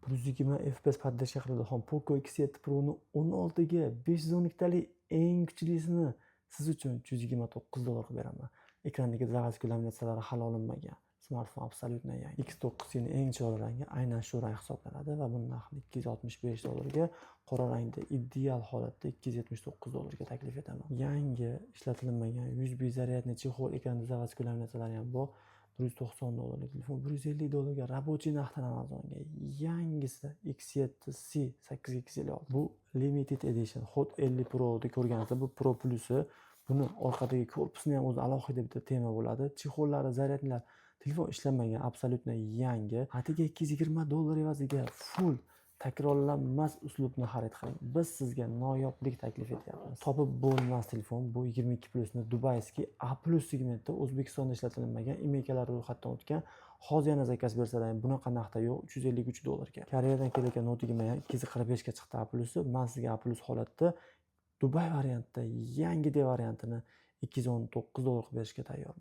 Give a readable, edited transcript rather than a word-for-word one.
120 FPS поддержка qiladi. Poco X7 Pro'ni 16 ga 512 talik eng kuchlisini siz uchun $129 beraman. Ekrandagi zavодской laminatsiyalari hali olinmagan. Smartfon absolyutno yangi. X9 ning eng chiroyli rangi aynan shu rang hisoblanadi va buni narxini $265 ga, qora rangda ideal holatda $279 ga taklif etaman. Yangi ishlatilmagan USB zaryadni chexol, ekranda zavодской laminatsiyalari ham bor. $190 telefon, $150 ga рабочий narxdan Amazonga. Yangisi X7C 8x56. Bu limited edition Hot 50 Pro deb ko'rganingizda bu Pro Plus'i. Buni orqadagi korpusni ham o'zi alohida bitta tema bo'ladi. Chexollari, zaryadlar, telefon ishlamagan, absolyutno yangi. Atigi $220 evaziga full takrorlanmas uslubni xarid qiling. Biz sizga noyoblik taklif etyapmiz. Topib bo'lmas telefon bu 22 plusni dubayskiy A+ segmentda O'zbekistonda ishlatilmagan, imekalar ro'yxatdan o'tgan. Hozir yana zakaz bersalar ham bunaqa narxda yo'q, $353 ga. Koreyadan kelayotgan Note 20 ham 245 ga chiqdi A+i. Men sizga A+ holatda Dubay variantida yangi variantini $219 berishga tayyor.